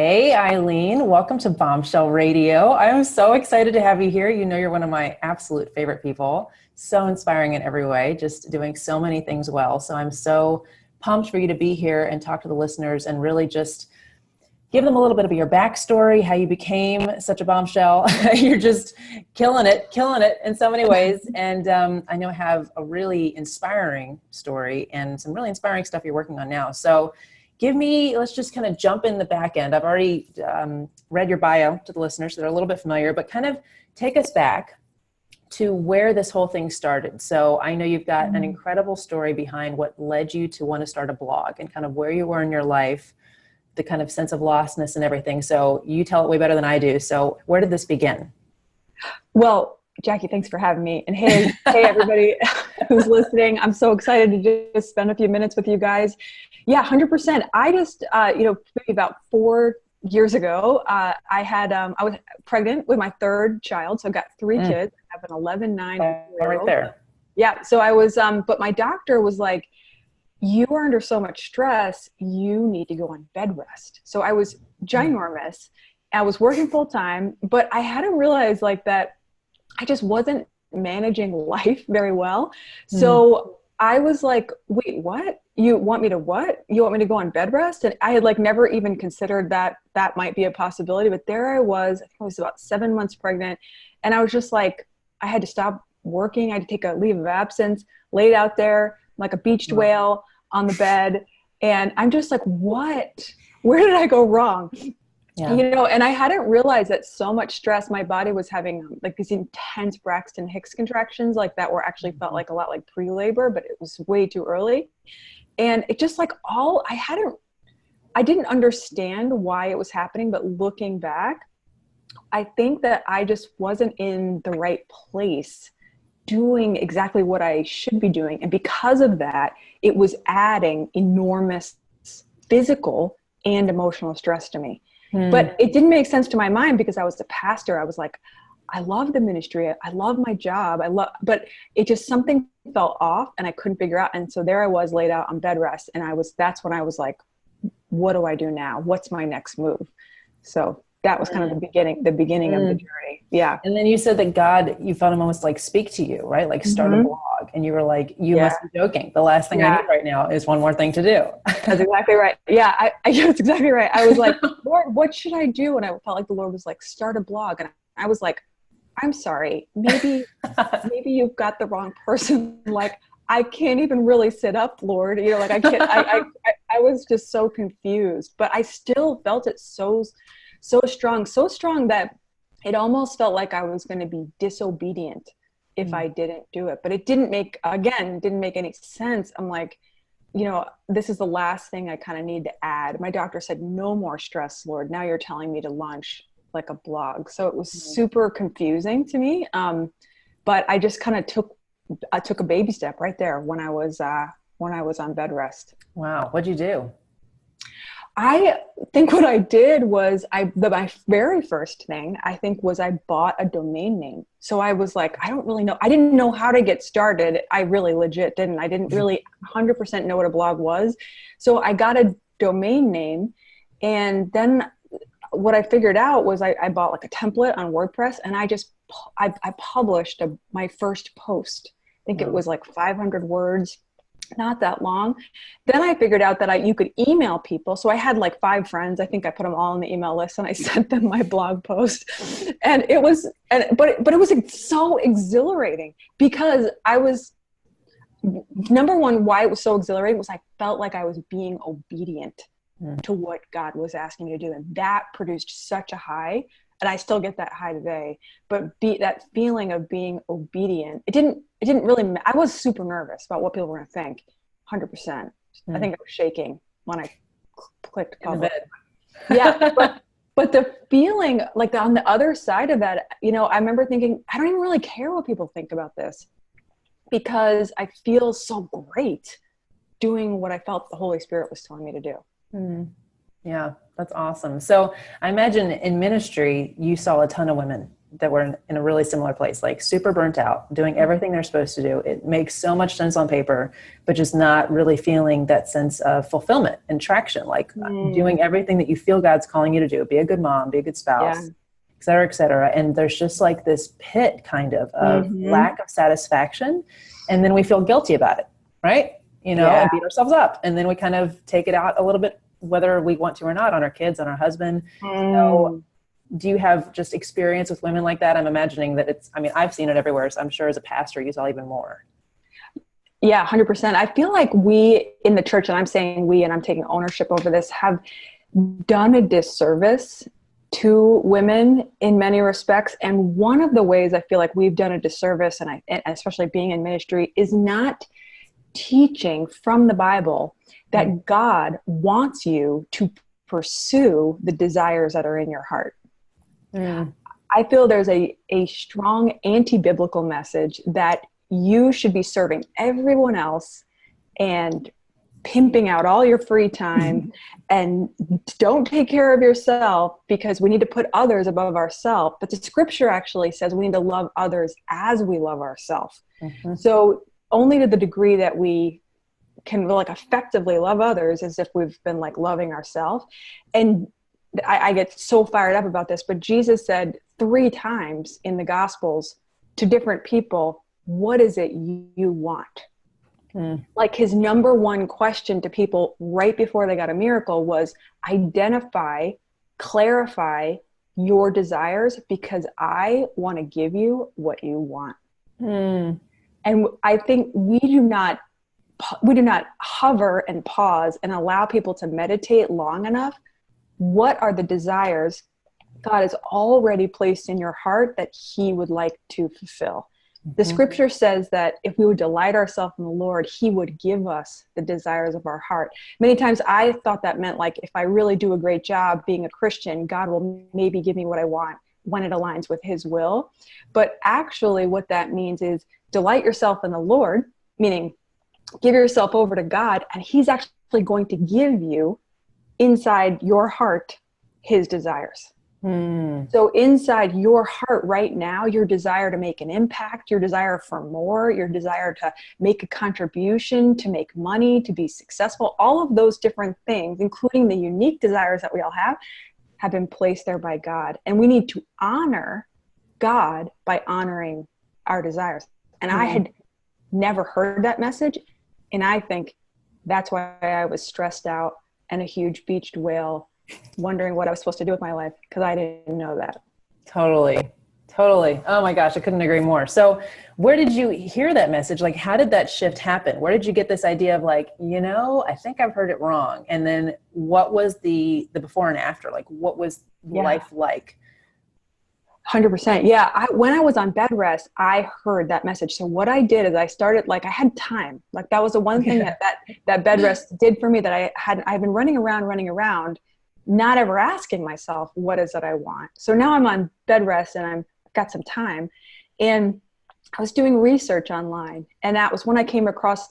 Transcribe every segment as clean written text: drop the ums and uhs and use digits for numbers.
Hey, Eileen, welcome to Bombshell Radio. I'm so excited to have you here. You know, you're one of my absolute favorite people. So inspiring in every way, just doing so many things well. So I'm so pumped for you to be here and talk to the listeners and really just give them a little bit of your backstory, how you became such a bombshell. You're just killing it in so many ways. And I know I have a really inspiring story and some really inspiring stuff you're working on now. So let's just kind of jump in the back end. I've already read your bio to the listeners, so they're a little bit familiar, but kind of take us back to where this whole thing started. So I know you've got an incredible story behind what led you to want to start a blog and kind of where you were in your life, the kind of sense of lostness and everything. So you tell it way better than I do. So where did this begin? Well, Jackie, thanks for having me. And hey, everybody who's listening. I'm so excited to just spend a few minutes with you guys. Yeah, 100%. I just, maybe about 4 years ago, I was pregnant with my third child. So I've got three kids. I have an 11, 9, and 4-year-old. Right there. Yeah. So I was, but my doctor was like, you are under so much stress, you need to go on bed rest. So I was ginormous. I was working full time, but I hadn't realized like that I just wasn't managing life very well. So I was like, wait, what? You want me to what? You want me to go on bed rest? And I had like never even considered that that might be a possibility. But there I was about 7 months pregnant. And I was just like, I had to stop working. I had to take a leave of absence, laid out there like a beached whale on the bed. And I'm just like, what? Where did I go wrong? Yeah. You know, and I hadn't realized that so much stress, my body was having like these intense Braxton Hicks contractions like that were actually felt like a lot like pre-labor, but it was way too early. And it just like I didn't understand why it was happening, but looking back, I think that I just wasn't in the right place doing exactly what I should be doing. And because of that, it was adding enormous physical and emotional stress to me. But it didn't make sense to my mind because I was a pastor. I was like, I love the ministry. I love my job. But it just something fell off and I couldn't figure out. And so there I was laid out on bed rest. And that's when I was like, what do I do now? What's my next move? So that was kind of the beginning of the journey. Yeah. And then you said that God, you felt him almost like speak to you, right? Like start a blog. And you were like, you must be joking. The last thing I need right now is one more thing to do. That's exactly right. Yeah, that's exactly right. I was like, Lord, what should I do? And I felt like the Lord was like, start a blog. And I was like, I'm sorry, maybe you've got the wrong person. Like, I can't even really sit up, Lord. You know, like I can't, I was just so confused, but I still felt it so strong that it almost felt like I was going to be disobedient if I didn't do it. But it didn't make any sense. I'm like, you know, this is the last thing I kind of need to add. My doctor said, no more stress, Lord. Now you're telling me to launch like a blog. So it was super confusing to me. But I just kind of took a baby step right there when I was on bed rest. Wow. What'd you do? I think what I did was my very first thing I think was I bought a domain name. So I was like, I don't really know. I didn't know how to get started. I really legit didn't. I didn't really 100% know what a blog was. So I got a domain name. And then what I figured out was I bought like a template on WordPress and I published my first post. I think it was like 500 words. Not that long. Then I figured out that you could email people. So I had like 5 friends. I think I put them all on the email list and I sent them my blog post. And it was, but it was so exhilarating because I was, number one, why it was so exhilarating was I felt like I was being obedient to what God was asking me to do. And that produced such a high. And I still get that high today, but that feeling of being obedient, it didn't really, I was super nervous about what people were going to think, 100%. I think I was shaking when I clicked publish. Yeah. But the feeling like on the other side of that, you know, I remember thinking, I don't even really care what people think about this because I feel so great doing what I felt the Holy Spirit was telling me to do. Yeah, that's awesome. So I imagine in ministry, you saw a ton of women that were in a really similar place, like super burnt out, doing everything they're supposed to do. It makes so much sense on paper, but just not really feeling that sense of fulfillment and traction, like doing everything that you feel God's calling you to do. Be a good mom, be a good spouse, et cetera, et cetera. And there's just like this pit kind of lack of satisfaction. And then we feel guilty about it, right? You know, and beat ourselves up. And then we kind of take it out a little bit, whether we want to or not, on our kids, on our husband. So do you have just experience with women like that? I'm imagining that it's, I mean, I've seen it everywhere. So I'm sure as a pastor, you saw even more. Yeah, 100%. I feel like we in the church, and I'm saying we, and I'm taking ownership over this, have done a disservice to women in many respects. And one of the ways I feel like we've done a disservice, and especially being in ministry, is not teaching from the Bible that God wants you to pursue the desires that are in your heart. I feel there's a strong anti-biblical message that you should be serving everyone else and pimping out all your free time and don't take care of yourself because we need to put others above ourselves. But the scripture actually says we need to love others as we love ourselves. So only to the degree that we can like effectively love others as if we've been like loving ourselves. And I get so fired up about this, but Jesus said 3 times in the Gospels to different people, what is it you want? Like his number one question to people right before they got a miracle was identify, clarify your desires because I want to give you what you want. And I think we do not hover and pause and allow people to meditate long enough. What are the desires God has already placed in your heart that he would like to fulfill? The scripture says that if we would delight ourselves in the Lord, he would give us the desires of our heart. Many times I thought that meant like, if I really do a great job being a Christian, God will maybe give me what I want when it aligns with his will. But actually what that means is delight yourself in the Lord, meaning give yourself over to God, and he's actually going to give you inside your heart his desires. So inside your heart right now, your desire to make an impact, your desire for more, your desire to make a contribution, to make money, to be successful, all of those different things, including the unique desires that we all have been placed there by God. And we need to honor God by honoring our desires. And I had never heard that message. And I think that's why I was stressed out and a huge beached whale wondering what I was supposed to do with my life because I didn't know that. Totally. Oh my gosh, I couldn't agree more. So where did you hear that message? Like, how did that shift happen? Where did you get this idea of like, you know, I think I've heard it wrong? And then what was the before and after? Like, what was life like? 100%. Yeah. When I was on bed rest, I heard that message. So what I did is I started, like, I had time. Like that was the one thing that bed rest did for me, that I've been running around, not ever asking myself, what is it I want? So now I'm on bed rest and I've got some time, and I was doing research online. And that was when I came across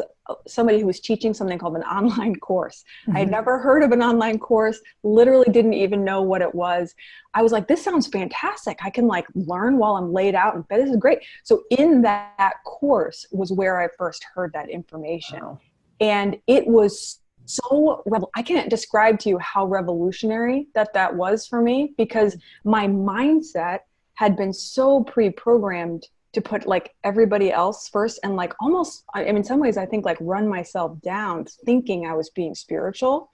somebody who was teaching something called an online course. I had never heard of an online course, literally didn't even know what it was. I was like, this sounds fantastic. I can like learn while I'm laid out in bed. This is great. So in that course was where I first heard that information. Wow. And it was so, I can't describe to you how revolutionary that was for me, because my mindset had been so pre-programmed to put like everybody else first, and like almost, I mean, in some ways I think like run myself down thinking I was being spiritual,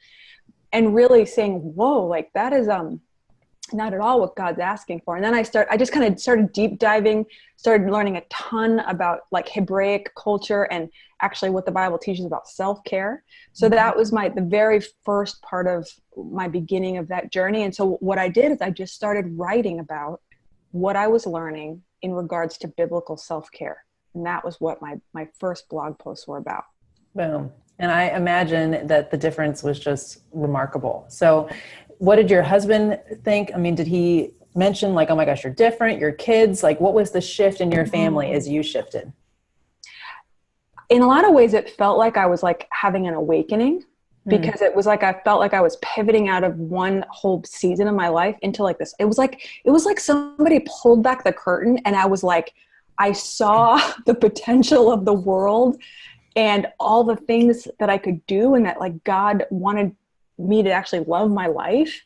and really saying, whoa, like that is not at all what God's asking for. And then I just kind of started deep diving, started learning a ton about like Hebraic culture and actually what the Bible teaches about self-care. So that was the very first part of my beginning of that journey. And so what I did is I just started writing about what I was learning in regards to biblical self-care. And that was what my first blog posts were about. Boom. And I imagine that the difference was just remarkable. So what did your husband think? I mean, did he mention like, oh my gosh, you're different, your kids, like what was the shift in your family as you shifted? In a lot of ways, it felt like I was like having an awakening. because it was like I felt like I was pivoting out of one whole season of my life into like this. It was like somebody pulled back the curtain, and I was like, I saw the potential of the world and all the things that I could do, and that like God wanted me to actually love my life.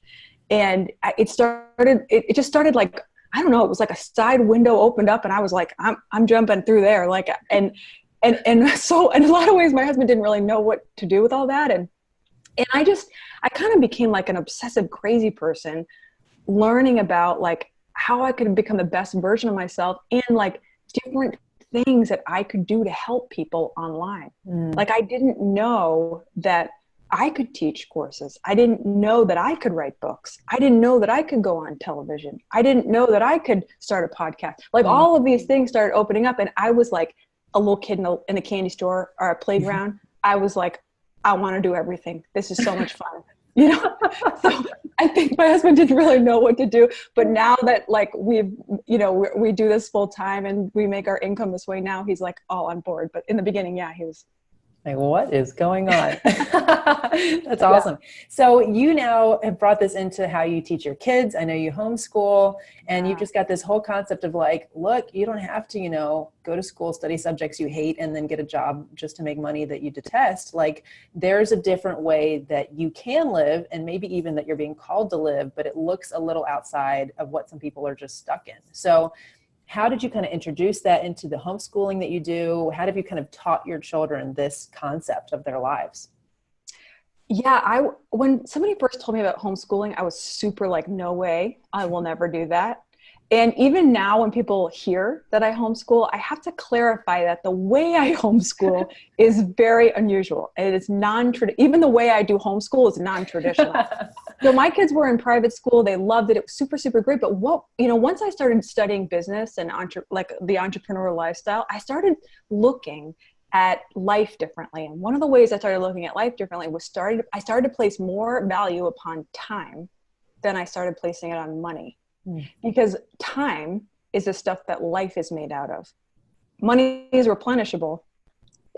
And it just started like, I don't know, it was like a side window opened up, and I was like, I'm jumping through there. Like, and so in a lot of ways, my husband didn't really know what to do with all that. And I kind of became like an obsessive, crazy person, learning about like how I could become the best version of myself, and like different things that I could do to help people online. Like, I didn't know that I could teach courses. I didn't know that I could write books. I didn't know that I could go on television. I didn't know that I could start a podcast. Like, all of these things started opening up, and I was like a little kid in a candy store or a playground. I was like, I want to do everything. This is so much fun. You know? So I think my husband didn't really know what to do, but now that like we do this full time and we make our income this way now, he's like all on board. But in the beginning, yeah, he was like, what is going on? That's awesome. Yeah. So you now have brought this into how you teach your kids. I know you homeschool, and you've just got this whole concept of like, look, you don't have to, go to school, study subjects you hate, and then get a job just to make money that you detest. Like, there's a different way that you can live, and maybe even that you're being called to live, but it looks a little outside of what some people are just stuck in. So how did you kind of introduce that into the homeschooling that you do? How have you kind of taught your children this concept of their lives? Yeah, when somebody first told me about homeschooling, I was super like, no way, I will never do that. And even now when people hear that I homeschool, I have to clarify that the way I homeschool is very unusual. And it's non-traditional. Even the way I do homeschool is non-traditional. So my kids were in private school. They loved it. It was super, super great. But once I started studying business and like the entrepreneurial lifestyle, I started looking at life differently. And one of the ways I started looking at life differently was I started to place more value upon time than I started placing it on money. Because time is the stuff that life is made out of. Money is replenishable.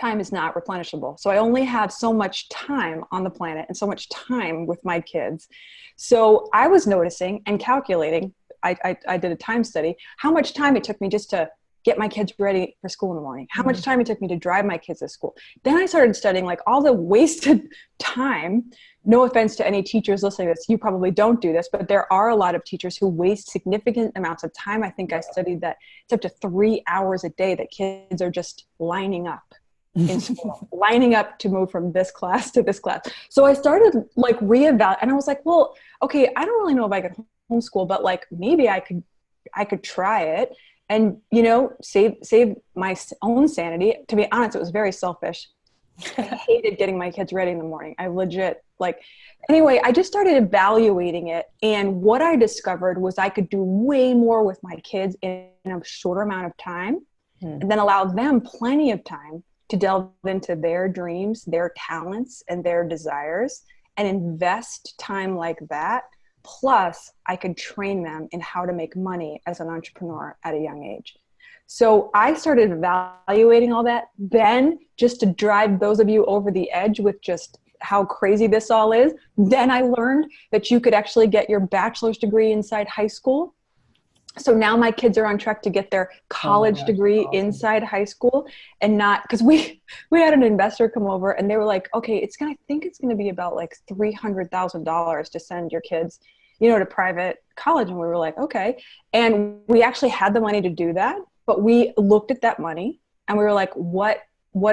Time is not replenishable. So I only have so much time on the planet and so much time with my kids. So I was noticing and calculating, I did a time study, how much time it took me just to get my kids ready for school in the morning, how much time it took me to drive my kids to school. Then I started studying like all the wasted time. No offense to any teachers listening to this, you probably don't do this, but there are a lot of teachers who waste significant amounts of time. I think I studied that it's up to 3 hours a day that kids are just lining up in school, lining up to move from this class to this class. So I started like reevaluating, and I was like, well, okay, I don't really know if I could homeschool, but like maybe I could try it and, save my own sanity. To be honest, it was very selfish. I hated getting my kids ready in the morning. I legit anyway, I just started evaluating it. And what I discovered was I could do way more with my kids in a shorter amount of time, and then allow them plenty of time to delve into their dreams, their talents, and their desires, and invest time like that. Plus, I could train them in how to make money as an entrepreneur at a young age. So I started evaluating all that. Then, just to drive those of you over the edge with just how crazy this all is, then I learned that you could actually get your bachelor's degree inside high school. So now my kids are on track to get their college degree inside high school, and not, because we had an investor come over and they were like, okay, I think it's going to be about like $300,000 to send your kids, to private college. And we were like, okay. And we actually had the money to do that, but we looked at that money and we were like, what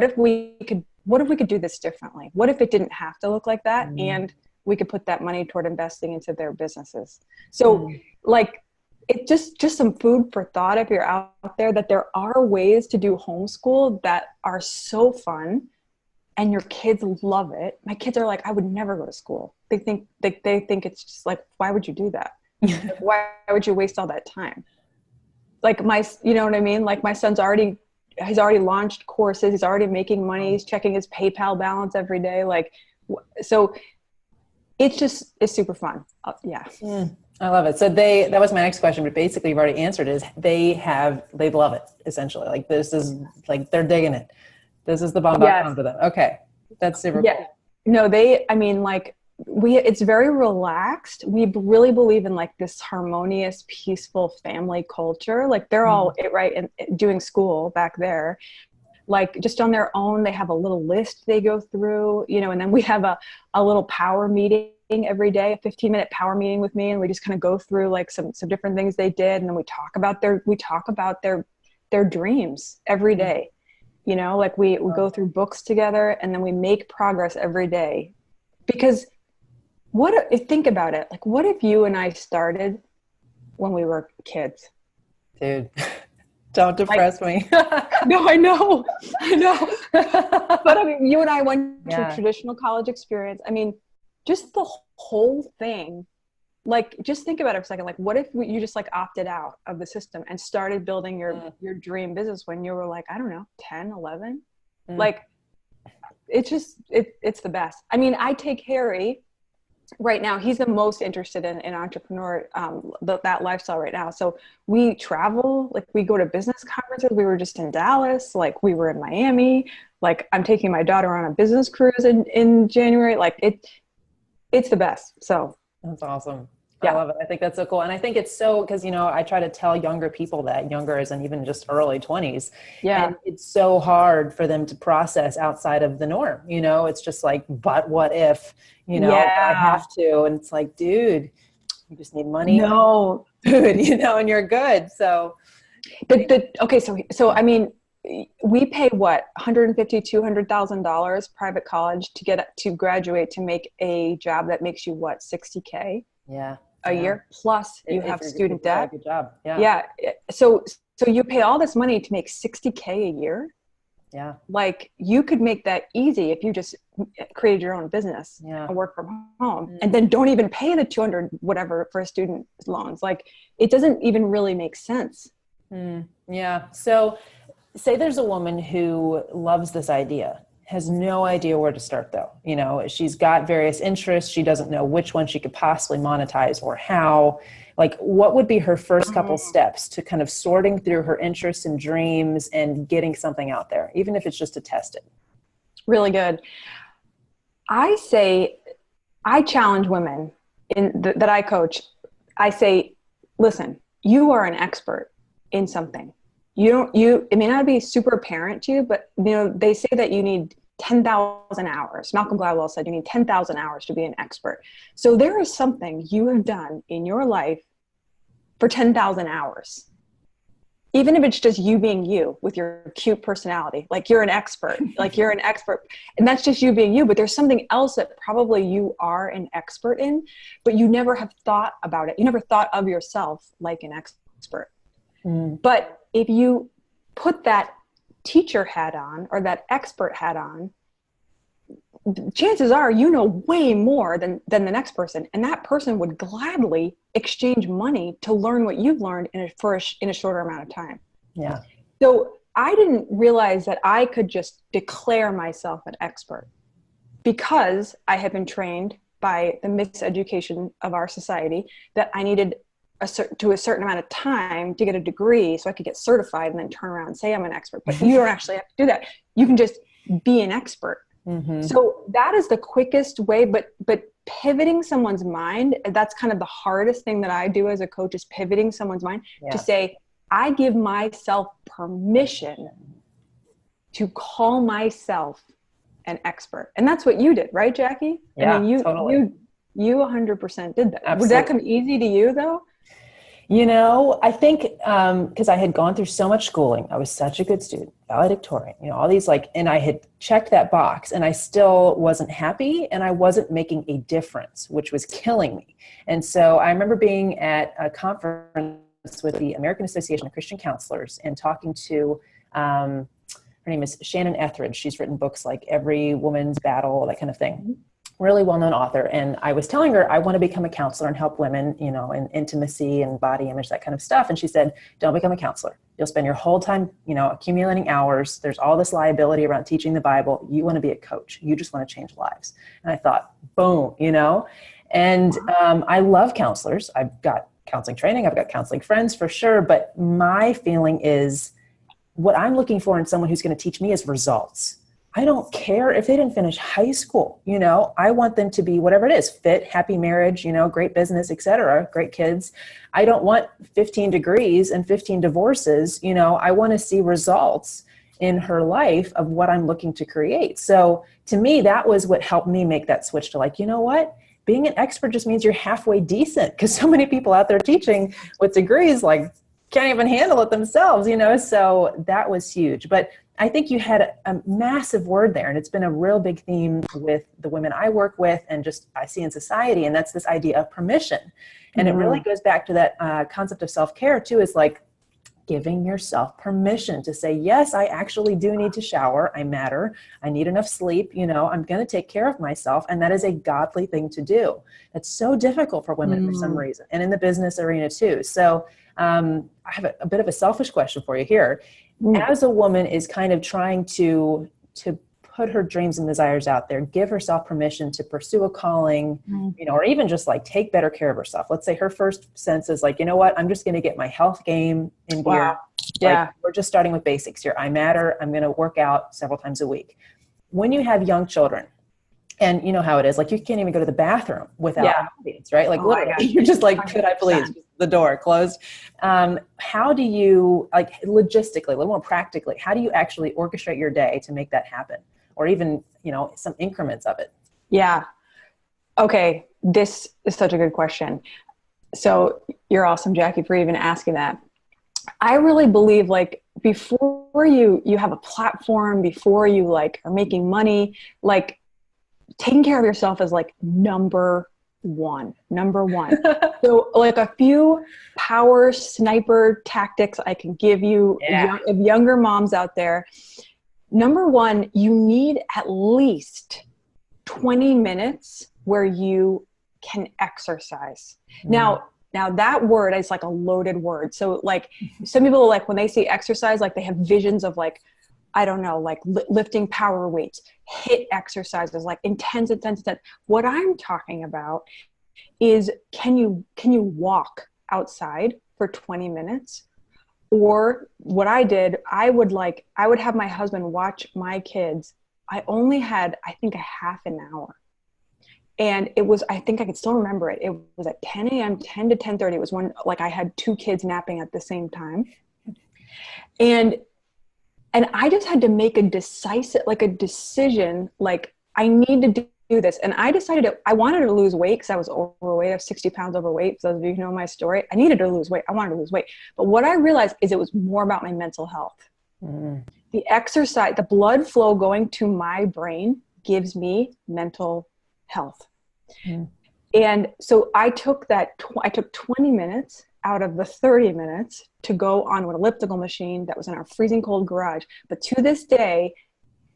if we could do this differently? What if it didn't have to look like that? And we could put that money toward investing into their businesses. So it's just some food for thought if you're out there, that there are ways to do homeschool that are so fun and your kids love it. My kids are like, I would never go to school. They think it's just like, why would you do that? Like, why would you waste all that time? Like you know what I mean? Like my son's he's already launched courses. He's already making money. He's checking his PayPal balance every day. So it's super fun. Yeah. I love it. So that was my next question, but basically you've already answered, is they love it essentially. Like this is like, they're digging it. This is the bomb.com for them. Okay. That's super cool. No, I mean, like it's very relaxed. We really believe in like this harmonious, peaceful family culture. Like they're all right and doing school back there, like just on their own. They have a little list they go through, you know, and then we have a little power meeting every day, a 15-minute power meeting with me. And we just kind of go through like some different things they did. And then we talk about their dreams every day. You know, like we go through books together, and then we make progress every day. Because think about it, like what if you and I started when we were kids? Dude, don't depress me. No, I know. But I mean, you and I went to a traditional college experience. I mean, just the whole thing. Like, just think about it for a second. Like, what if you just like opted out of the system and started building your dream business when you were like, I don't know, 10, 11? Like, it's just, it's the best. I mean, I take Harry right now. He's the most interested in entrepreneur, that lifestyle right now. So we travel, like we go to business conferences. We were just in Dallas, like we were in Miami. Like I'm taking my daughter on a business cruise in January. Like it's the best. So that's awesome. Yeah. I love it. I think that's so cool. And I think it's so, because, you know, I try to tell younger people that, younger as in even just early 20s. Yeah. And it's so hard for them to process outside of the norm. You know, it's just like, but what if, you know, I have to. And it's like, dude, you just need money. No. Food, you know, and you're good. So. Okay. So, I mean, we pay what, $150,000, $200,000 private college to graduate, to make a job that makes you what, $60K a year, plus you have student debt. Good job. Yeah. So you pay all this money to make $60K a year. Yeah. Like you could make that easy if you just created your own business and work from home, and then don't even pay the 200 whatever for student loans. Like it doesn't even really make sense. Yeah. So say there's a woman who loves this idea, has no idea where to start though. You know, she's got various interests. She doesn't know which one she could possibly monetize or how. Like, what would be her first couple steps to kind of sorting through her interests and dreams and getting something out there, even if it's just to test it? Really good. I challenge women that I coach. I say, listen, you are an expert in something. It may not be super apparent to you, but you know, they say that you need 10,000 hours. Malcolm Gladwell said you need 10,000 hours to be an expert. So there is something you have done in your life for 10,000 hours. Even if it's just you being you with your cute personality, like you're an expert, and that's just you being you, but there's something else that probably you are an expert in, but you never have thought about it. You never thought of yourself like an expert. But if you put that teacher hat on or that expert hat on, chances are you know way more than the next person, and that person would gladly exchange money to learn what you've learned in a shorter amount of time. Yeah. So I didn't realize that I could just declare myself an expert because I had been trained by the miseducation of our society that I needed a certain amount of time to get a degree so I could get certified and then turn around and say I'm an expert. But you don't actually have to do that. You can just be an expert. So that is the quickest way, but pivoting someone's mind, that's kind of the hardest thing that I do as a coach, is pivoting someone's mind to say, I give myself permission to call myself an expert. And that's what you did, right, Jackie? Yeah, I mean, totally. you 100% did that. Absolutely. Would that come easy to you though? You know, I think because I had gone through so much schooling, I was such a good student, valedictorian, you know, all these and I had checked that box, and I still wasn't happy, and I wasn't making a difference, which was killing me. And so I remember being at a conference with the American Association of Christian Counselors and talking to, her name is Shannon Etheridge. She's written books like Every Woman's Battle, that kind of thing. Really well-known author. And I was telling her, I want to become a counselor and help women, you know, in intimacy and body image, that kind of stuff. And she said, don't become a counselor. You'll spend your whole time, you know, accumulating hours. There's all this liability around teaching the Bible. You want to be a coach. You just want to change lives. And I thought, boom, you know, and I love counselors. I've got counseling training. I've got counseling friends for sure. But my feeling is what I'm looking for in someone who's going to teach me is results. I don't care if they didn't finish high school. You know, I want them to be whatever it is, fit, happy marriage, you know, great business, etc., great kids. I don't want 15 degrees and 15 divorces. You know, I want to see results in her life of what I'm looking to create. So to me, that was what helped me make that switch to like, you know what? Being an expert just means you're halfway decent, because so many people out there teaching with degrees like can't even handle it themselves, you know? So that was huge. But I think you had a massive word there, and it's been a real big theme with the women I work with and just I see in society, and that's this idea of permission. And it really goes back to that concept of self-care too, is like giving yourself permission to say, yes, I actually do need to shower. I matter. I need enough sleep. You know, I'm going to take care of myself. And that is a godly thing to do. It's so difficult for women for some reason, and in the business arena too. So I have a bit of a selfish question for you here. As a woman is kind of trying to put her dreams and desires out there, give herself permission to pursue a calling, you know, or even just like take better care of herself. Let's say her first sense is like, you know what, I'm just going to get my health game in gear. Wow. Yeah. Like, we're just starting with basics here. I matter. I'm going to work out several times a week. When you have young children, and you know how it is, like you can't even go to the bathroom without feeds, right? Like literally, you're just like, 100%. Could I please, the door closed. How do you, like logistically, a little more practically, how do you actually orchestrate your day to make that happen? Or even, you know, some increments of it? Yeah. Okay. This is such a good question. So you're awesome, Jackie, for even asking that. I really believe like before you have a platform, before you like are making money, like taking care of yourself is like number one. So like a few power sniper tactics I can give you of younger moms out there. Number one, you need at least 20 minutes where you can exercise. Now that word is like a loaded word. So like some people, like when they say exercise, like they have visions of like, I don't know, like lifting power weights, HIIT exercises, like intense. What I'm talking about is can you walk outside for 20 minutes? Or what I did, I would have my husband watch my kids. I only had, I think, a half an hour. And it was, I think I could still remember it. It was at 10 a.m., 10 to 10:30. It was when like I had two kids napping at the same time. And I just had to make a decision, like I need to do this. And I decided I wanted to lose weight because I was overweight. I was 60 pounds overweight. For those of you who know my story, I needed to lose weight. I wanted to lose weight. But what I realized is it was more about my mental health. The exercise, the blood flow going to my brain gives me mental health. And so I took 20 minutes out of the 30 minutes to go on an elliptical machine that was in our freezing cold garage. But to this day,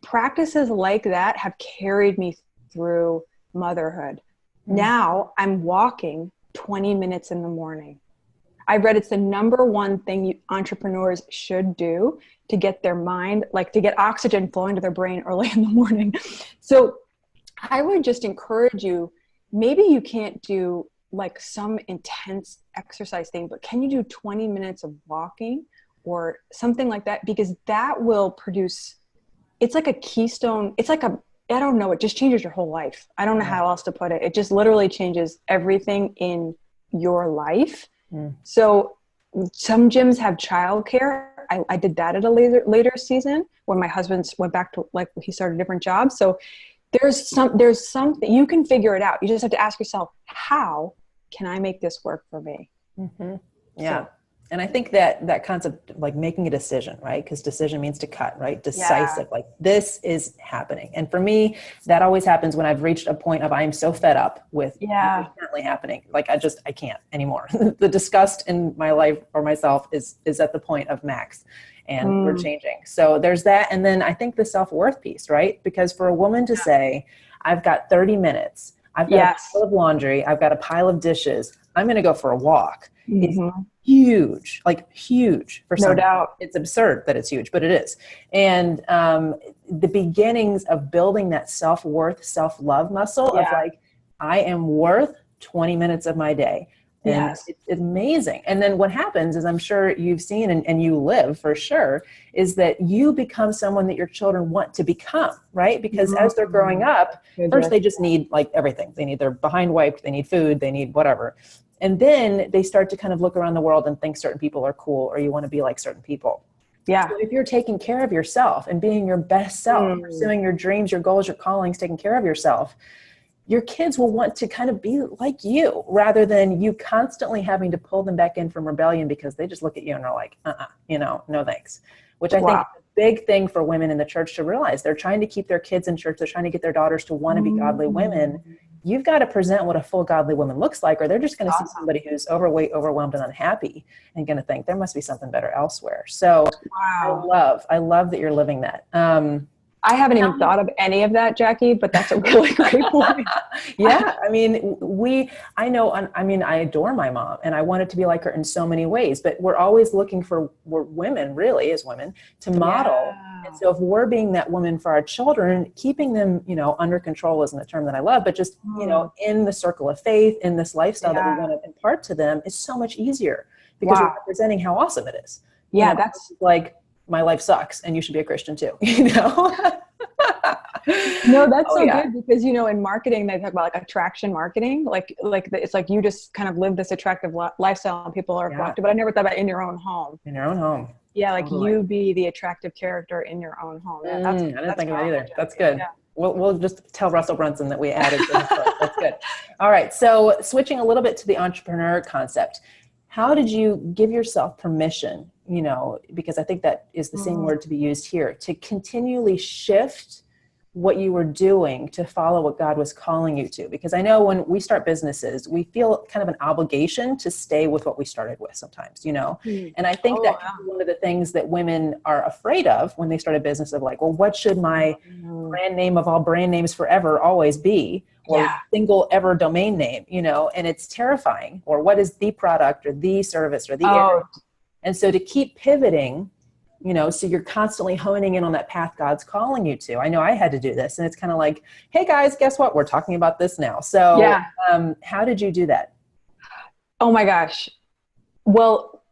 practices like that have carried me through motherhood. Now I'm walking 20 minutes in the morning. I read it's the number one thing entrepreneurs should do to get their mind, like to get oxygen flowing to their brain early in the morning. So I would just encourage you, maybe you can't do like some intense exercise thing, but can you do 20 minutes of walking or something like that? Because that will produce, it's like a keystone. It's like I don't know, it just changes your whole life. I don't know how else to put it. It just literally changes everything in your life. So some gyms have childcare. I did that at a later season when my husband went back to, like, he started a different job. So there's something, you can figure it out. You just have to ask yourself, how can I make this work for me? Yeah. So, and I think that concept, like making a decision, right? Because decision means to cut, right? Decisive, like this is happening. And for me, that always happens when I've reached a point of, I am so fed up with what's currently happening. Like I can't anymore. The disgust in my life or myself is at the point of max, and we're changing. So there's that. And then I think the self-worth piece, right? Because for a woman to say, I've got 30 minutes, I've got a pile of laundry, I've got a pile of dishes, I'm going to go for a walk. It's huge, like huge for some. No doubt. It's absurd that it's huge, but it is. And the beginnings of building that self-worth, self-love muscle of like, I am worth 20 minutes of my day. And Yes. it's amazing. And then what happens is, I'm sure you've seen and you live for sure, is that you become someone that your children want to become, right? Because as they're growing up, first they just need like everything. They need their behind wiped, they need food, they need whatever. And then they start to kind of look around the world and think certain people are cool, or you want to be like certain people. Yeah. So if you're taking care of yourself and being your best self, pursuing your dreams, your goals, your callings, taking care of yourself, your kids will want to kind of be like you, rather than you constantly having to pull them back in from rebellion because they just look at you and are like, no thanks. Which I think is a big thing for women in the church to realize. They're trying to keep their kids in church. They're trying to get their daughters to want to be godly women. You've got to present what a full godly woman looks like, or they're just going to see somebody who's overweight, overwhelmed, and unhappy, and going to think there must be something better elsewhere. So I love that you're living that. I haven't even thought of any of that, Jackie, but that's a really great point. Yeah. I mean, I adore my mom and I wanted to be like her in so many ways, but we're always looking for women, really, as women, to model. Yeah. And so if we're being that woman for our children, keeping them, under control isn't a term that I love, but just, in the circle of faith, in this lifestyle that we want to impart to them, is so much easier because we're representing how awesome it is. Yeah. That's like, my life sucks and you should be a Christian too, No, that's good because, in marketing, they talk about like attraction marketing, like it's like you just kind of live this attractive lifestyle and people are attracted, but I never thought about in your own home. In your own home. Yeah. Like you be the attractive character in your own home. Yeah, I didn't think of that either. That's good. Yeah. We'll just tell Russell Brunson that we added to this book. That's good. All right. So switching a little bit to the entrepreneur concept, how did you give yourself permission, because I think that is the same word to be used here, to continually shift what you were doing to follow what God was calling you to? Because I know when we start businesses, we feel kind of an obligation to stay with what we started with sometimes, and I think that can be one of the things that women are afraid of when they start a business, of like, well, what should my brand name of all brand names forever always be? Or single ever domain name, and it's terrifying. Or what is the product or the service or the area? And so to keep pivoting, so you're constantly honing in on that path God's calling you to. I know I had to do this, and it's kind of like, hey guys, guess what? We're talking about this now. So how did you do that? Oh my gosh. Well,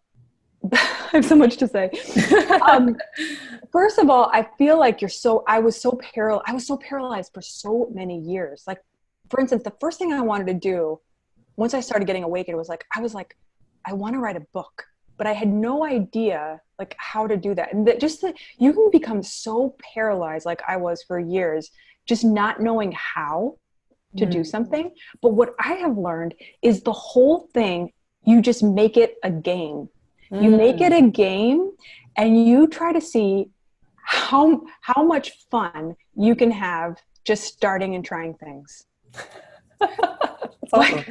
I have so much to say. First of all, I feel like I was so paralyzed for so many years. Like, for instance, the first thing I wanted to do once I started getting awakened was like, I want to write a book, but I had no idea like how to do that. And you can become so paralyzed, like I was for years, just not knowing how to do something. But what I have learned is the whole thing, you just make it a game. You make it a game and you try to see how much fun you can have just starting and trying things. That's awesome.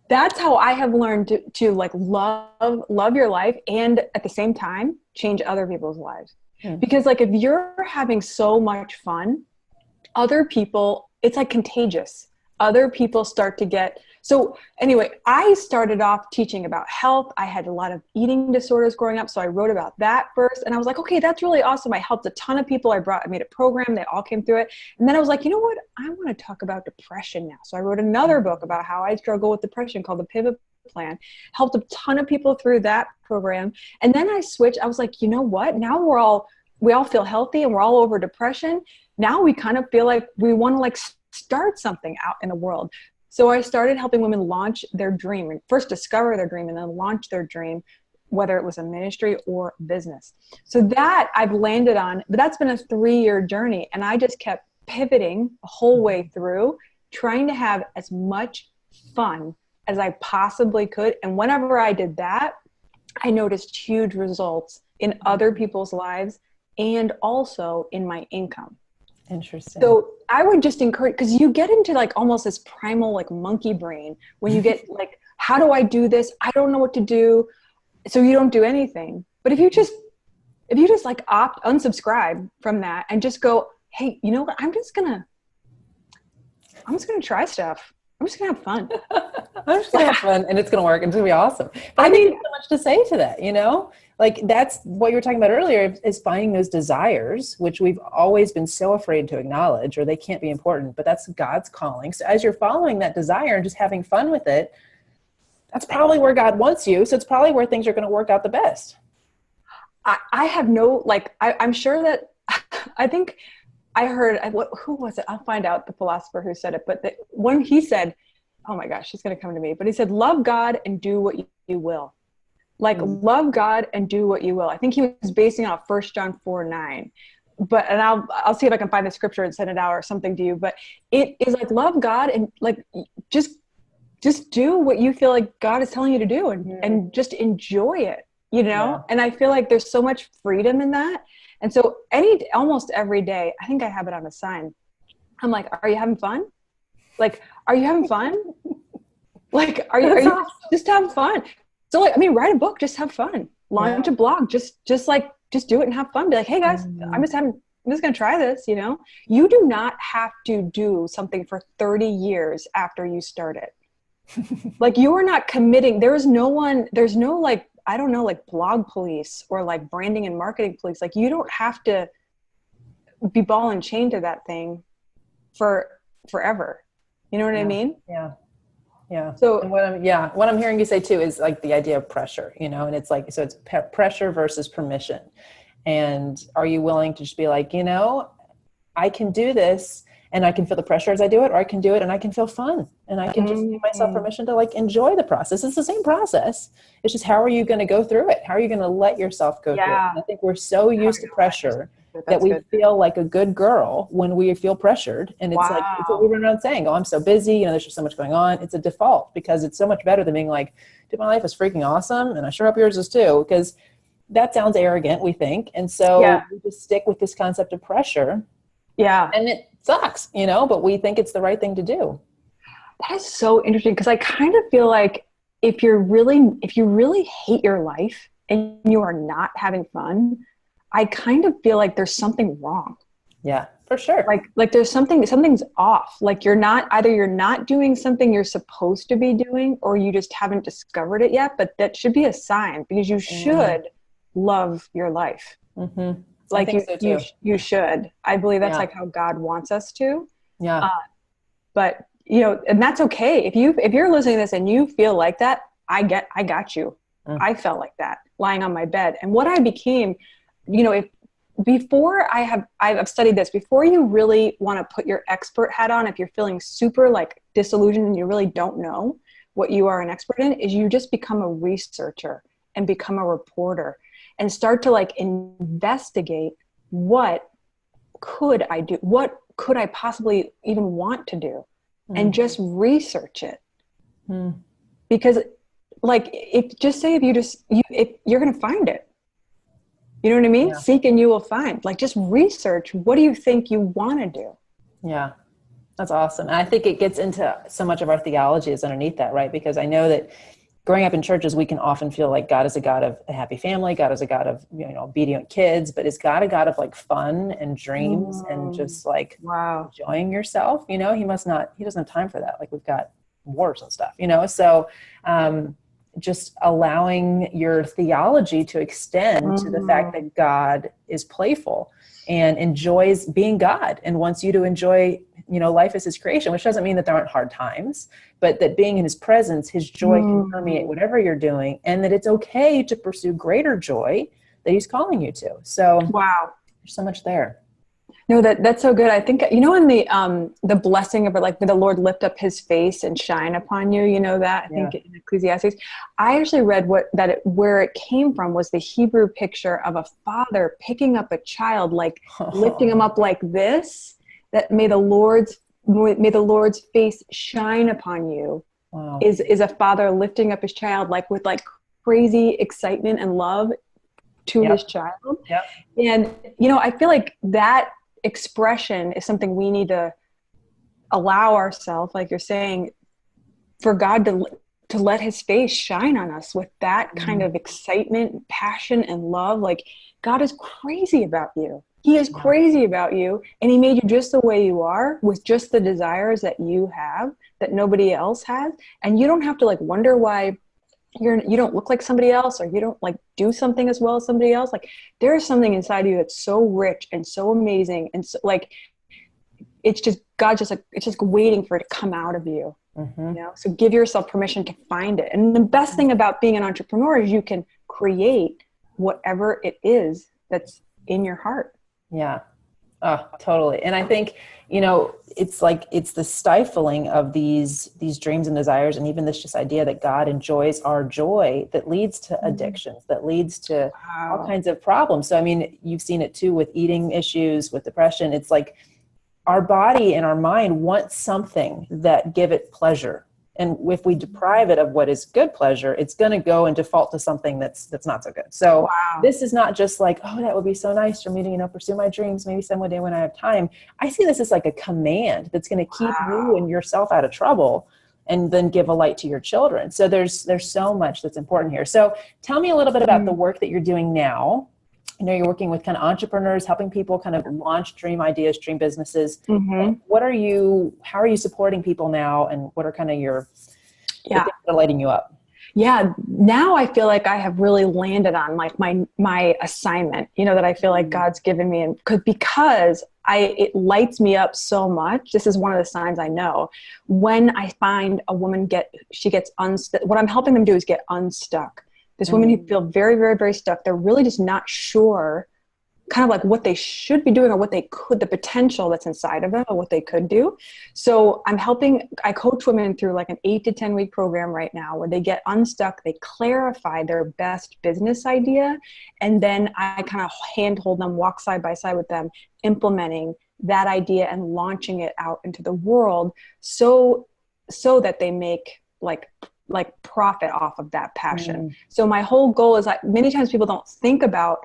That's how I have learned to like love your life and at the same time change other people's lives. Because like if you're having so much fun, other people, it's like contagious. Other people start to get. So anyway, I started off teaching about health. I had a lot of eating disorders growing up. So I wrote about that first. And I was like, okay, that's really awesome. I helped a ton of people. I made a program. They all came through it. And then I was like, you know what? I want to talk about depression now. So I wrote another book about how I struggle with depression called The Pivot Plan. Helped a ton of people through that program. And then I switched. I was like, you know what? Now we all feel healthy and we're all over depression. Now we kind of feel like we want to like start something out in the world. So I started helping women launch their dream, and first discover their dream and then launch their dream, whether it was a ministry or business. So that I've landed on, but that's been a 3-year journey. And I just kept pivoting the whole way through, trying to have as much fun as I possibly could. And whenever I did that, I noticed huge results in other people's lives and also in my income. Interesting. So I would just encourage, because you get into like almost this primal like monkey brain when you get like, how do I do this? I don't know what to do. So you don't do anything. But if you just like unsubscribe from that and just go, hey, you know what? I'm just gonna try stuff. I'm just gonna have fun. I'm just gonna have fun, and it's gonna work, and it's gonna be awesome. But I mean, there's so much to say to that, Like that's what you were talking about earlier, is finding those desires, which we've always been so afraid to acknowledge, or they can't be important, but that's God's calling. So as you're following that desire and just having fun with it, That's probably where God wants you. So it's probably where things are going to work out the best. I have no, like, I'm sure that, I think I heard, who was it? I'll find out the philosopher who said it. But when he said, oh my gosh, she's going to come to me. But he said, love God and do what you will. Like, love God and do what you will. I think he was basing it off 1 John 4:9. But, and I'll see if I can find the scripture and send it out or something to you. But it is like, love God and like, just do what you feel like God is telling you to do, and just enjoy it, you know? Yeah. And I feel like there's so much freedom in that. And so almost every day, I think I have it on a sign. I'm like, are you having fun? Like, are you having fun? Like, are you just have fun? So like, I mean, write a book, just have fun. Launch a blog, just do it and have fun. Be like, hey guys, I'm just going to try this, you know? You do not have to do something for 30 years after you start it. Like, you are not committing. There's no like, I don't know, like blog police or like branding and marketing police. Like, you don't have to be ball and chain to that thing for forever. You know what I mean? Yeah. Yeah. So and what I'm hearing you say too is like the idea of pressure, you know, and it's like, so it's pressure versus permission. And are you willing to just be like, you know, I can do this and I can feel the pressure as I do it, or I can do it and I can feel fun and I can just give myself permission to like enjoy the process. It's the same process. It's just, how are you going to go through it? How are you going to let yourself go through it? And I think we're so used to pressure that we feel like a good girl when we feel pressured. And it's like, it's what we run around saying, oh, I'm so busy. You know, there's just so much going on. It's a default because it's so much better than being like, dude, my life is freaking awesome. And I sure hope yours is too, because that sounds arrogant, we think. And so we just stick with this concept of pressure. Yeah. And it sucks, you know, but we think it's the right thing to do. That is so interesting. Cause I kind of feel like if you really hate your life and you are not having fun, I kind of feel like there's something wrong. Yeah, for sure. Like there's something's off. Like you're not doing something you're supposed to be doing, or you just haven't discovered it yet, but that should be a sign, because you should love your life. Mm-hmm. Like you should. I believe that's like how God wants us to. Yeah. But you know, and that's okay. If you're listening to this and you feel like that, I got you. I felt like that lying on my bed. And what I became, you know, I've studied this, before you really want to put your expert hat on, if you're feeling super like disillusioned and you really don't know what you are an expert in, is you just become a researcher and become a reporter and start to like investigate, what could I do? What could I possibly even want to do? And just research it. Because like, if you're going to find it. You know what I mean? Yeah. Seek and you will find. Like, just research. What do you think you want to do? Yeah, that's awesome. And I think it gets into so much of our theology is underneath that, right? Because I know that growing up in churches, we can often feel like God is a God of a happy family. God is a God of, you know, obedient kids, but is God a God of like fun and dreams and just like enjoying yourself? You know, he doesn't have time for that. Like, we've got wars and stuff, you know? So, just allowing your theology to extend to the fact that God is playful and enjoys being God and wants you to enjoy, you know, life as his creation, which doesn't mean that there aren't hard times, but that being in his presence, his joy can permeate whatever you're doing, and that it's okay to pursue greater joy that he's calling you to. So there's so much there. No, that's so good. I think, you know, in the blessing of it, like, the Lord lift up his face and shine upon you, you know that, I think in Ecclesiastes, I actually read where it came from was the Hebrew picture of a father picking up a child, like lifting him up like this, that may the Lord's face shine upon you. Wow. Is a father lifting up his child, like with like crazy excitement and love to his child. Yep. And, you know, I feel like that expression is something we need to allow ourselves, like you're saying, for God to let his face shine on us with that kind of excitement, passion, and love. Like, God is crazy about you. He is crazy about you, and he made you just the way you are, with just the desires that you have that nobody else has. And you don't have to like wonder why you don't look like somebody else, or you don't like do something as well as somebody else. Like, there's something inside you that's so rich and so amazing, and so, like, it's just God, it's just waiting for it to come out of you. Mm-hmm. So give yourself permission to find it. And the best thing about being an entrepreneur is you can create whatever it is that's in your heart. Yeah. Oh, totally. And I think, it's like, it's the stifling of these dreams and desires. And even this just idea that God enjoys our joy that leads to addictions, that leads to all kinds of problems. So, I mean, you've seen it too with eating issues, with depression. It's like our body and our mind want something that give it pleasure. And if we deprive it of what is good pleasure, it's going to go and default to something that's not so good. So this is not just like, oh, that would be so nice for me to, pursue my dreams, maybe some day when I have time. I see this as like a command that's going to keep you and yourself out of trouble and then give a light to your children. So there's so much that's important here. So tell me a little bit about the work that you're doing now. I know you're working with kind of entrepreneurs, helping people kind of launch dream ideas, dream businesses. Mm-hmm. How are you supporting people now? And what are kind of your things that are lighting you up? Yeah. Now I feel like I have really landed on like my assignment, that I feel like God's given me, and because it lights me up so much. This is one of the signs I know when I find a woman she gets unstuck. What I'm helping them do is get unstuck. There's women who feel very, very, very stuck. They're really just not sure kind of like what they should be doing or the potential that's inside of them or what they could do. So I coach women through like an 8 to 10 week program right now where they get unstuck, they clarify their best business idea, and then I kind of handhold them, walk side by side with them, implementing that idea and launching it out into the world so that they make like profit off of that passion. So my whole goal is like many times people don't think about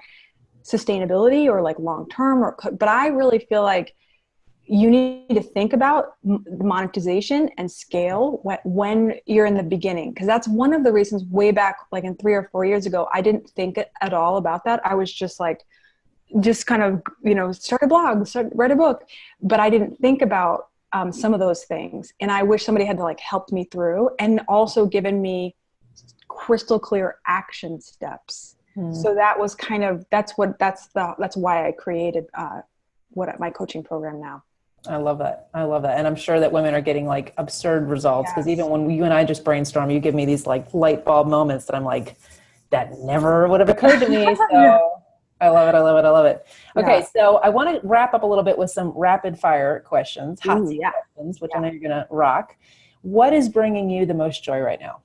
sustainability or like long-term but I really feel like you need to think about monetization and scale when you're in the beginning. Cause that's one of the reasons way back, like in 3 or 4 years ago, I didn't think at all about that. I was just kind of, start a blog, write a book, but I didn't think about some of those things. And I wish somebody had to like help me through and also given me crystal clear action steps. So that was that's why I created my coaching program now. I love that. And I'm sure that women are getting like absurd results because even when you and I just brainstorm, you give me these like light bulb moments that I'm like, that never would have occurred to me. So I love it. Okay. So I want to wrap up a little bit with some rapid fire questions, hot seat questions, which I know you're going to rock. What is bringing you the most joy right now?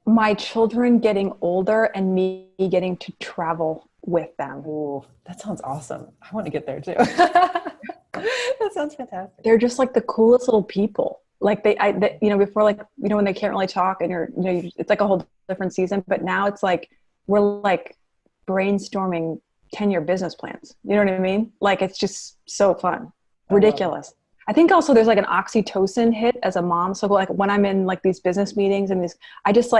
My children getting older and me getting to travel with them. Ooh, that sounds awesome. I want to get there too. That sounds fantastic. They're just like the coolest little people. Like before, like, when they can't really talk and it's like a whole different season, but now it's like, we're like brainstorming 10-year business plans. You know what I mean? Like, it's just so fun. Ridiculous. I think also there's like an oxytocin hit as a mom. So like when I'm in like these business meetings and I just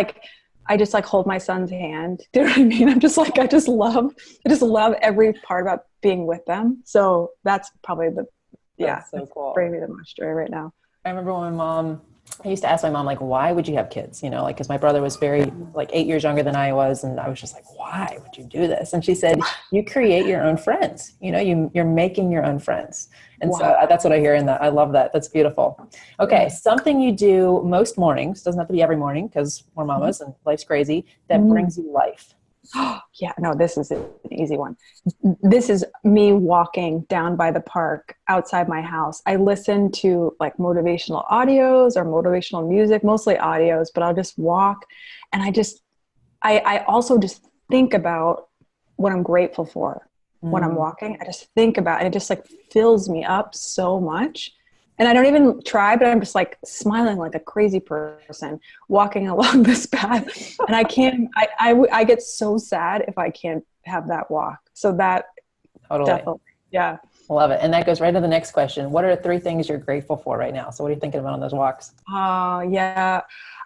hold my son's hand. Do you know what I mean? I just love every part about being with them. So that's probably that's so cool. Bringing me the most joy right now. I remember when I used to ask my mom, like, why would you have kids? Like, cause my brother was like 8 years younger than I was. And I was just like, why would you do this? And she said, you create your own friends, you're making your own friends. And so that's what I hear in that. I love that. That's beautiful. Okay. Something you do most mornings, doesn't have to be every morning cause we're mamas and life's crazy, that brings you life. Yeah, no, this is an easy one. This is me walking down by the park outside my house. I listen to like motivational audios or motivational music, mostly audios, but I'll just walk. And I also just think about what I'm grateful for when I'm walking. I just think about it. It just like fills me up so much. And I don't even try, but I'm just like smiling like a crazy person walking along this path. And I get so sad if I can't have that walk. So that definitely, yeah. Love it. And that goes right to the next question. What are 3 things you're grateful for right now? So what are you thinking about on those walks? Yeah.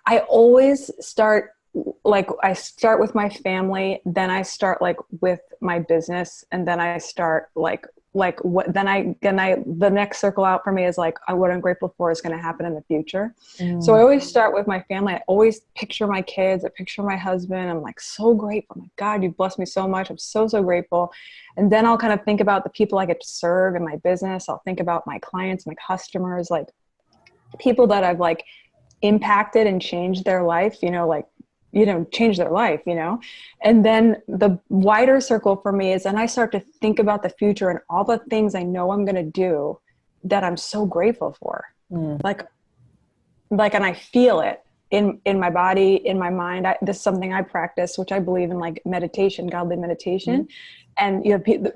I always start with my family, then I start like with my business, and then I start like like what, the next circle out for me is like, what I'm grateful for is going to happen in the future. So I always start with my family. I always picture my kids. I picture my husband. I'm like, so grateful. My God, you've blessed me so much. I'm so, so grateful. And then I'll kind of think about the people I get to serve in my business. I'll think about my clients, my customers, like people that I've like impacted and changed their life, change their life, and then the wider circle for me is then I start to think about the future and all the things I know I'm going to do that I'm so grateful for. Like, and I feel it in my body, in my mind. This is something I practice, which I believe in, like meditation, godly meditation. And,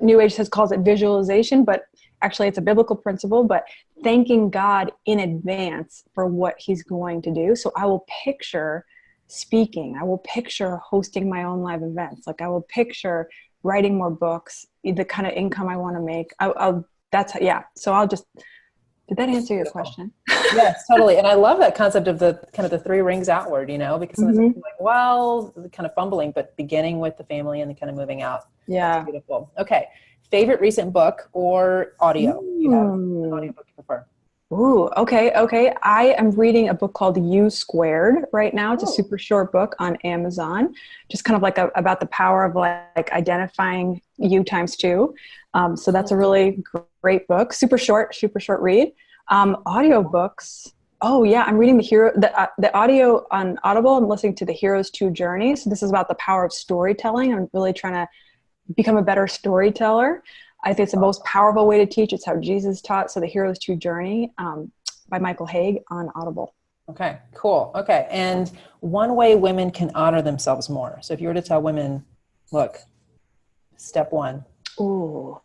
New Age calls it visualization, but actually it's a biblical principle, but thanking God in advance for what he's going to do. So I will picture speaking. I will picture hosting my own live events. Like I will picture writing more books, the kind of income I want to make. So I'll just, did that answer your question? Yes, totally. And I love that concept of the kind of the three rings outward, because sometimes it's like, well, kind of fumbling, but beginning with the family and then kind of moving out. Yeah. That's beautiful. Okay. Favorite recent book or audio? You have an audio book you prefer? Ooh, okay. I am reading a book called You Squared right now. It's a super short book on Amazon, just kind of like about the power of like identifying you times two. So that's a really great book. Super short read. Audio books. Oh yeah, I'm reading the audio on Audible. I'm listening to The Hero's Two Journeys. So this is about the power of storytelling. I'm really trying to become a better storyteller. I think it's the most powerful way to teach. It's how Jesus taught. So The Hero's True Journey by Michael Haig on Audible. Okay, cool. Okay. And one way women can honor themselves more. So if you were to tell women, look, step one. Ooh,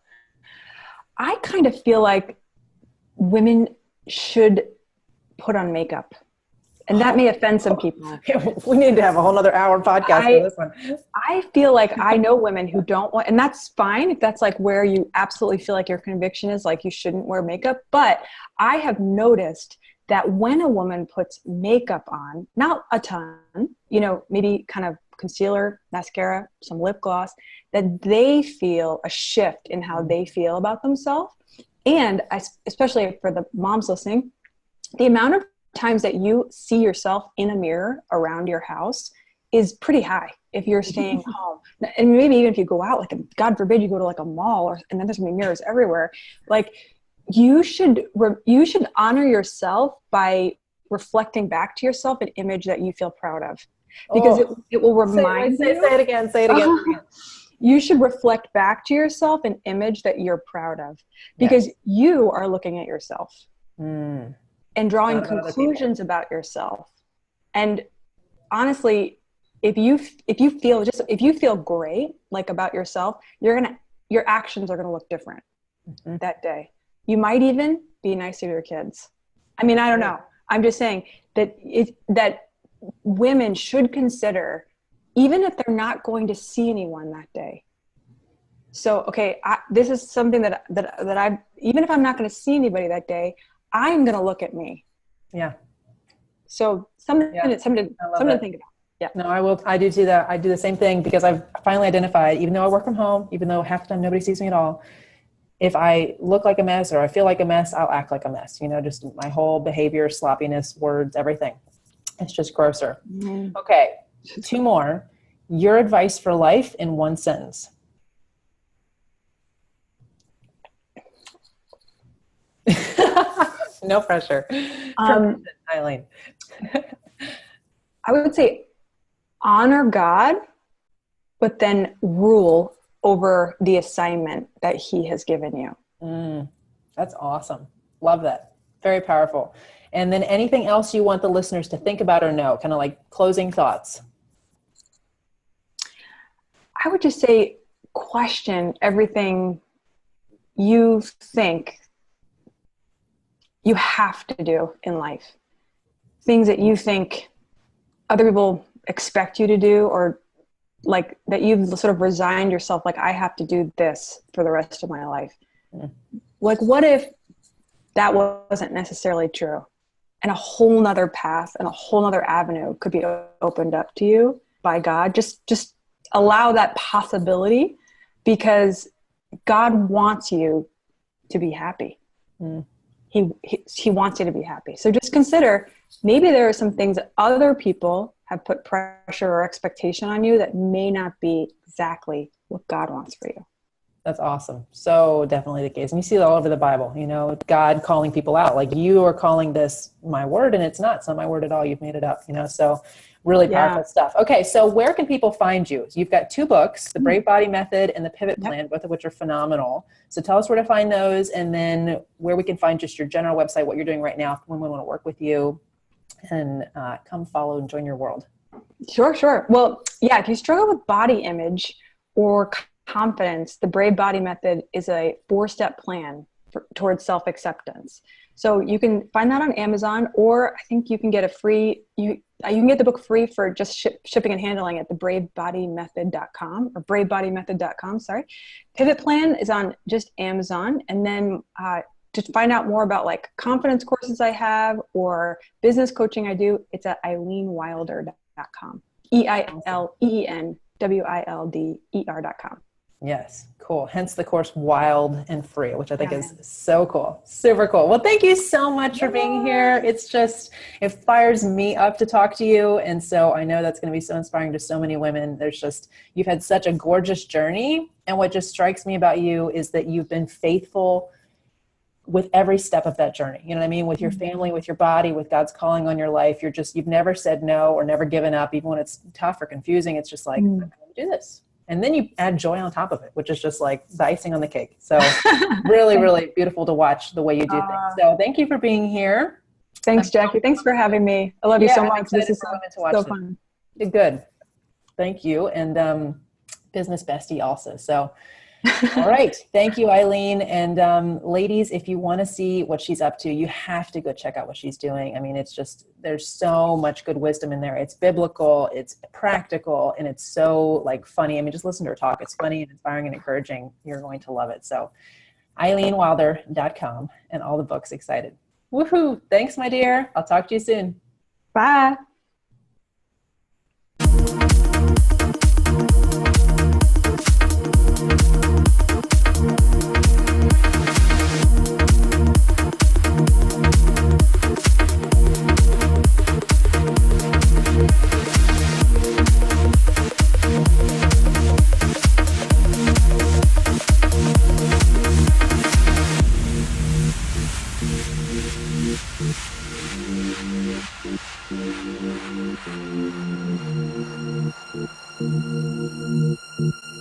I kind of feel like women should put on makeup. And that may offend some people. We need to have a whole nother hour podcast for this one. I feel like I know women who don't want, and that's fine if that's like where you absolutely feel like your conviction is like you shouldn't wear makeup. But I have noticed that when a woman puts makeup on, not a ton, maybe kind of concealer, mascara, some lip gloss, that they feel a shift in how they feel about themselves. And especially for the moms listening, the amount of times that you see yourself in a mirror around your house is pretty high if you're staying home. And maybe even if you go out, like God forbid you go to like a mall and then there's gonna be mirrors everywhere. Like you should honor yourself by reflecting back to yourself an image that you feel proud of, because it will remind you. Say it again. You should reflect back to yourself an image that you're proud of, because you are looking at yourself. And drawing conclusions about yourself. And honestly, if you feel great, like about yourself, your actions are gonna look different that day. You might even be nice to your kids. I mean, I don't know. I'm just saying that women should consider, even if they're not going to see anyone that day. So, okay, this is something that I, even if I'm not going to see anybody that day, I'm going to look at me. Yeah. So something to think about. Yeah. No, I do that. I do the same thing because I've finally identified, even though I work from home, even though half the time nobody sees me at all, if I look like a mess or I feel like a mess, I'll act like a mess. Just my whole behavior, sloppiness, words, everything. It's just grosser. Mm-hmm. Okay. 2 more. Your advice for life in 1 sentence. No pressure. Eileen. I would say honor God, but then rule over the assignment that he has given you. That's awesome. Love that. Very powerful. And then anything else you want the listeners to think about or know, kind of like closing thoughts? I would just say question everything you think you have to do in life. Things that you think other people expect you to do, or like that you've sort of resigned yourself, like I have to do this for the rest of my life. Like what if that wasn't necessarily true, and a whole nother path and a whole nother avenue could be opened up to you by God? Just allow that possibility, because God wants you to be happy. Mm. He wants you to be happy. So just consider, maybe there are some things that other people have put pressure or expectation on you that may not be exactly what God wants for you. That's awesome. So definitely the case. And you see it all over the Bible, you know, God calling people out. Like, you are calling this my word, and it's not my word at all. You've made it up, you know, so really powerful stuff. Okay. So where can people find you? So you've got 2 books, The Brave Body Method and The Pivot Plan, both of which are phenomenal. So tell us where to find those, and then where we can find just your general website, what you're doing right now, when we want to work with you, and come follow and join your world. Sure. Well, yeah, if you struggle with body image or confidence, the Brave Body Method is a 4-step plan towards self-acceptance. So you can find that on Amazon, or I think you can get you can get the book free for just shipping and handling at thebravebodymethod.com or bravebodymethod.com. Sorry. Pivot Plan is on just Amazon. And then to find out more about like confidence courses I have or business coaching I do, it's at eileenwilder.com. EILEENWILDER.com. Yes. Cool. Hence the course Wild and Free, which I think is so cool. Super cool. Well, thank you so much for being here. It fires me up to talk to you. And so I know that's going to be so inspiring to so many women. You've had such a gorgeous journey. And what just strikes me about you is that you've been faithful with every step of that journey. You know what I mean? With your family, with your body, with God's calling on your life. You've never said no or never given up, even when it's tough or confusing. It's just like, I'm going to do this. And then you add joy on top of it, which is just like the icing on the cake. So really, really beautiful to watch the way you do things. So thank you for being here. Thanks, Jackie. Thanks for having me. I love you so much. This is so fun. Good. Thank you. And business bestie also. So all right. Thank you, Eileen. And ladies, if you want to see what she's up to, you have to go check out what she's doing. I mean, there's so much good wisdom in there. It's biblical, it's practical, and it's so like funny. I mean, just listen to her talk. It's funny and inspiring and encouraging. You're going to love it. So eileenwilder.com and all the books. Excited. Woohoo. Thanks, my dear. I'll talk to you soon. Bye. Thank you.